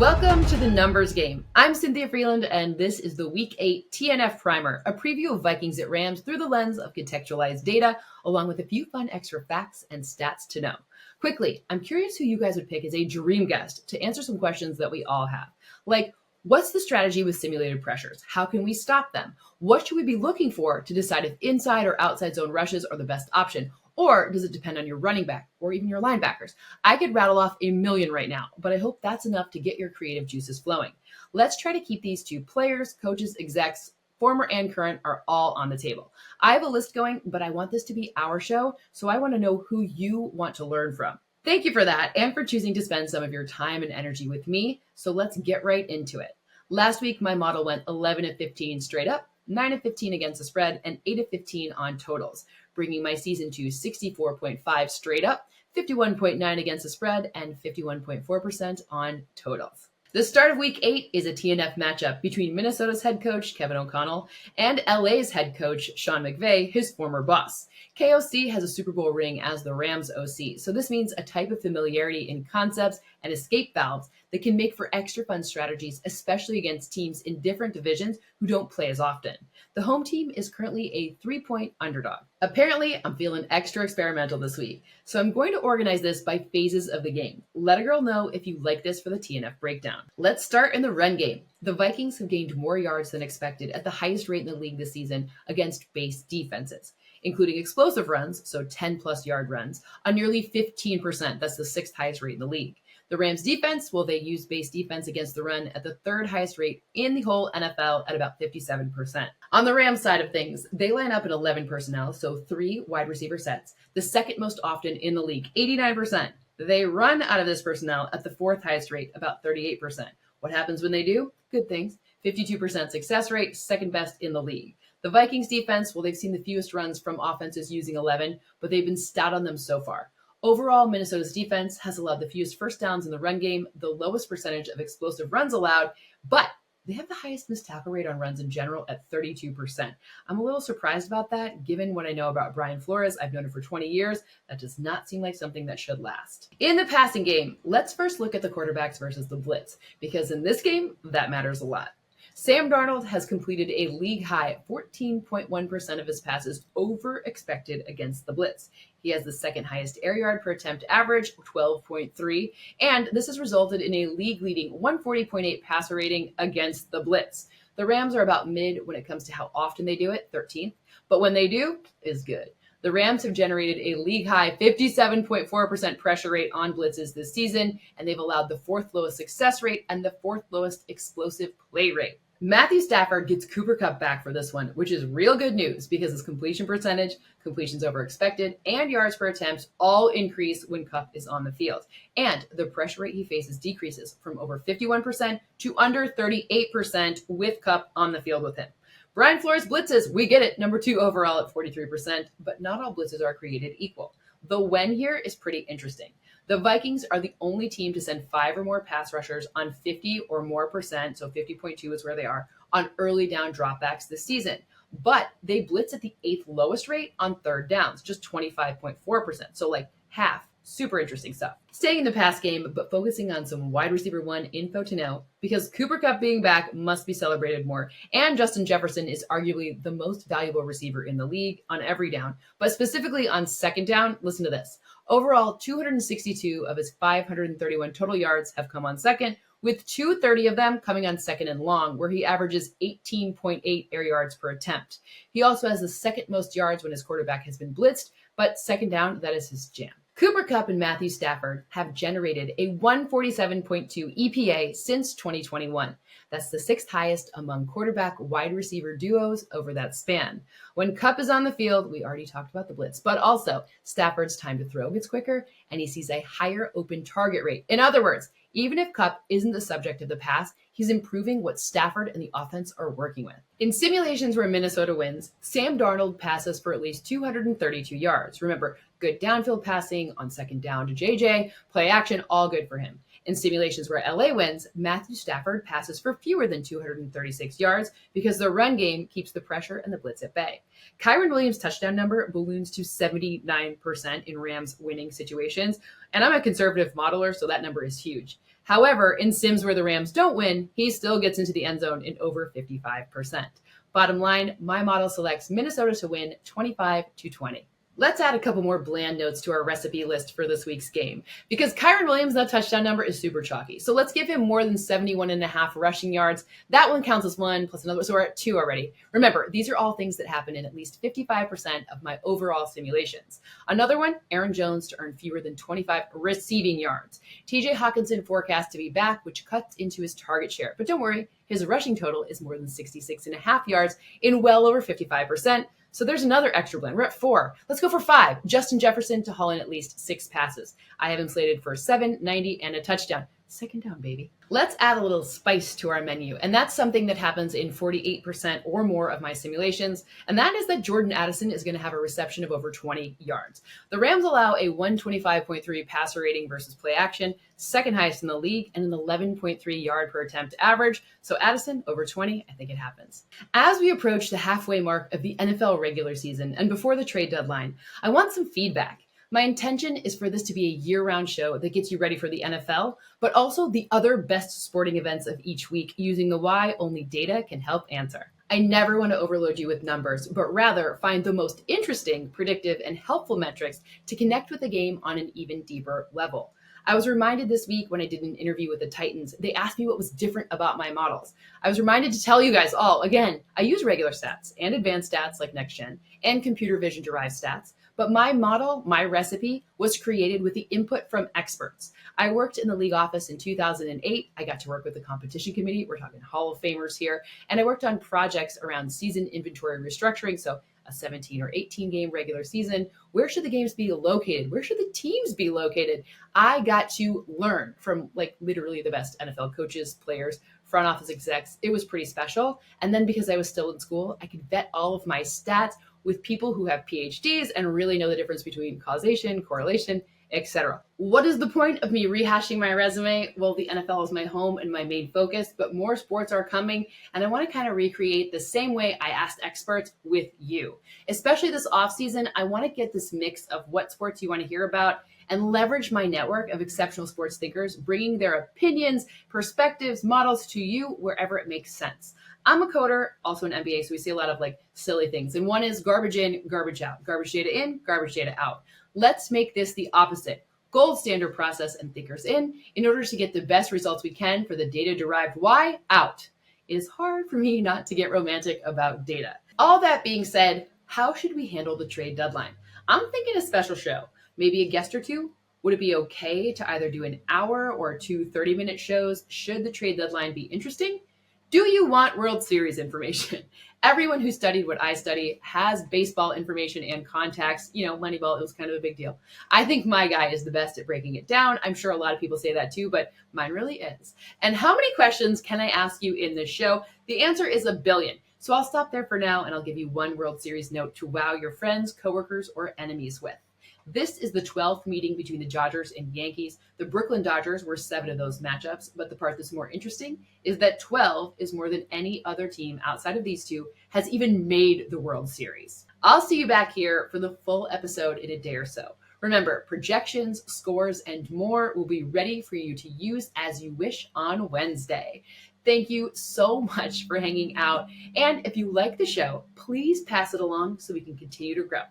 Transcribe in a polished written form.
Welcome to the Numbers Game. I'm Cynthia Frelund, and this is the Week 8 TNF Primer, a preview of Vikings at Rams through the lens of contextualized data, along with a few fun extra facts and stats to know. Quickly, I'm curious who you guys would pick as a dream guest to answer some questions that we all have. Like, what's the strategy with simulated pressures? How can we stop them? What should we be looking for to decide if inside or outside zone rushes are the best option? Or does it depend on your running back or even your linebackers? I could rattle off a million right now, but I hope that's enough to get your creative juices flowing. Let's try to keep these to players, coaches, execs, former and current are all on the table. I have a list going, but I want this to be our show, so I want to know who you want to learn from. Thank you for that and for choosing to spend some of your time and energy with me, so let's get right into it. Last week, my model went 11 of 15 straight up, 9 of 15 against the spread, and 8 of 15 on totals, bringing my season to 64.5 straight up, 51.9 against the spread, and 51.4% on totals. The start of Week 8 is a TNF matchup between Minnesota's head coach, Kevin O'Connell, and LA's head coach, Sean McVay, his former boss. KOC has a Super Bowl ring as the Rams OC, so this means a type of familiarity in concepts and escape valves that can make for extra fun strategies, especially against teams in different divisions who don't play as often. The home team is currently a 3-point underdog. Apparently, I'm feeling extra experimental this week, so I'm going to organize this by phases of the game. Let a girl know if you like this for the TNF breakdown. Let's start in the run game. The Vikings have gained more yards than expected at the highest rate in the league this season against base defenses, including explosive runs, so 10-plus yard runs, on nearly 15%. That's the sixth highest rate in the league. The Rams defense, well, they use base defense against the run at the third highest rate in the whole NFL at about 57%. On the Rams side of things, they line up in 11 personnel, so 3 wide receiver sets, the second most often in the league, 89%. They run out of this personnel at the fourth highest rate, about 38%. What happens when they do? Good things. 52% success rate, second best in the league. The Vikings defense, well, they've seen the fewest runs from offenses using 11, but they've been stout on them so far. Overall, Minnesota's defense has allowed the fewest first downs in the run game, the lowest percentage of explosive runs allowed, but they have the highest missed tackle rate on runs in general at 32%. I'm a little surprised about that, given what I know about Brian Flores. I've known him for 20 years. That does not seem like something that should last. In the passing game, let's first look at the quarterbacks versus the blitz, because in this game, that matters a lot. Sam Darnold has completed a league-high 14.1% of his passes over expected against the blitz. He has the second highest air yard per attempt average, 12.3, and this has resulted in a league-leading 140.8 passer rating against the blitz. The Rams are about mid when it comes to how often they do it, 13th, but when they do, is good. The Rams have generated a league-high 57.4% pressure rate on blitzes this season, and they've allowed the fourth lowest success rate and the fourth lowest explosive play rate. Matthew Stafford gets Cooper Kupp back for this one, which is real good news because his completion percentage, completions over expected, and yards per attempt all increase when Kupp is on the field. And the pressure rate he faces decreases from over 51% to under 38% with Kupp on the field with him. Brian Flores blitzes, we get it, number 2 overall at 43%, but not all blitzes are created equal. The when here is pretty interesting. The Vikings are the only team to send 5 or more pass rushers on 50 or more percent, so 50.2 is where they are, on early down dropbacks this season. But they blitz at the 8th lowest rate on third downs, just 25.4%, so like half. Super interesting stuff. Staying in the pass game, but focusing on some wide receiver 1 info to know, because Cooper Kupp being back must be celebrated more, and Justin Jefferson is arguably the most valuable receiver in the league on every down, but specifically on second down, listen to this. Overall, 262 of his 531 total yards have come on second, with 230 of them coming on second and long, where he averages 18.8 air yards per attempt. He also has the second most yards when his quarterback has been blitzed, but second down, that is his jam. Cooper Kupp and Matthew Stafford have generated a 147.2 EPA since 2021. That's the 6th highest among quarterback wide receiver duos over that span. When Kupp is on the field, we already talked about the blitz, but also Stafford's time to throw gets quicker and he sees a higher open target rate. In other words, even if Kupp isn't the subject of the pass, he's improving what Stafford and the offense are working with. In simulations where Minnesota wins, Sam Darnold passes for at least 232 yards. Remember, good downfield passing on second down to JJ, play action, all good for him. In simulations where LA wins, Matthew Stafford passes for fewer than 236 yards because the run game keeps the pressure and the blitz at bay. Kyron Williams' touchdown number balloons to 79% in Rams winning situations, and I'm a conservative modeler, so that number is huge. However, in sims where the Rams don't win, he still gets into the end zone in over 55%. Bottom line, my model selects Minnesota to win 25-20. Let's add a couple more bland notes to our recipe list for this week's game. Because Kyren Williams, that touchdown number is super chalky. So let's give him more than 71.5 rushing yards. That one counts as one plus another. So we're at 2 already. Remember, these are all things that happen in at least 55% of my overall simulations. Another one, Aaron Jones to earn fewer than 25 receiving yards. TJ Hawkinson forecast to be back, which cuts into his target share. But don't worry, his rushing total is more than 66.5 yards in well over 55%. So there's another extra blend. We're at 4. Let's go for 5. Justin Jefferson to haul in at least 6 passes. I have him slated for 7, 90, and a touchdown. Second down, baby. Let's add a little spice to our menu, and that's something that happens in 48% or more of my simulations, and that is that Jordan Addison is going to have a reception of over 20 yards. The Rams allow a 125.3 passer rating versus play action, second highest in the league, and an 11.3 yard per attempt average, so Addison over 20, I think it happens. As we approach the halfway mark of the NFL regular season and before the trade deadline, I want some feedback. My intention is for this to be a year-round show that gets you ready for the NFL, but also the other best sporting events of each week using the why only data can help answer. I never want to overload you with numbers, but rather find the most interesting, predictive, and helpful metrics to connect with the game on an even deeper level. I was reminded this week when I did an interview with the Titans, they asked me what was different about my models. I was reminded to tell you guys all, again, I use regular stats and advanced stats like NextGen and computer vision derived stats, but my model, my recipe, was created with the input from experts. I worked in the league office in 2008. I got to work with the competition committee. We're talking Hall of Famers here. And I worked on projects around season inventory restructuring. So a 17 or 18 game regular season. Where should the games be located? Where should the teams be located? I got to learn from like literally the best NFL coaches, players, front office execs. It was pretty special. And then because I was still in school, I could vet all of my stats with people who have PhDs and really know the difference between causation, correlation, etc. What is the point of me rehashing my resume? Well, the NFL is my home and my main focus, but more sports are coming, and I want to kind of recreate the same way I asked experts with you. Especially this offseason, I want to get this mix of what sports you want to hear about and leverage my network of exceptional sports thinkers, bringing their opinions, perspectives, models to you wherever it makes sense. I'm a coder, also an MBA, so we see a lot of like silly things. And one is garbage in, garbage out, garbage data in, garbage data out. Let's make this the opposite. Gold standard process and thinkers in order to get the best results we can for the data derived why out. It is hard for me not to get romantic about data. All that being said, how should we handle the trade deadline? I'm thinking a special show, maybe a guest or two. Would it be okay to either do an hour or 2 30-minute shows should the trade deadline be interesting? Do you want World Series information? Everyone who studied what I study has baseball information and contacts. You know, Moneyball, it was kind of a big deal. I think my guy is the best at breaking it down. I'm sure a lot of people say that too, but mine really is. And how many questions can I ask you in this show? The answer is a billion. So I'll stop there for now and I'll give you one World Series note to wow your friends, coworkers, or enemies with. This is the 12th meeting between the Dodgers and Yankees. The Brooklyn Dodgers were 7 of those matchups, but the part that's more interesting is that 12 is more than any other team outside of these two has even made the World Series. I'll see you back here for the full episode in a day or so. Remember, projections, scores, and more will be ready for you to use as you wish on Wednesday. Thank you so much for hanging out. And if you like the show, please pass it along so we can continue to grow.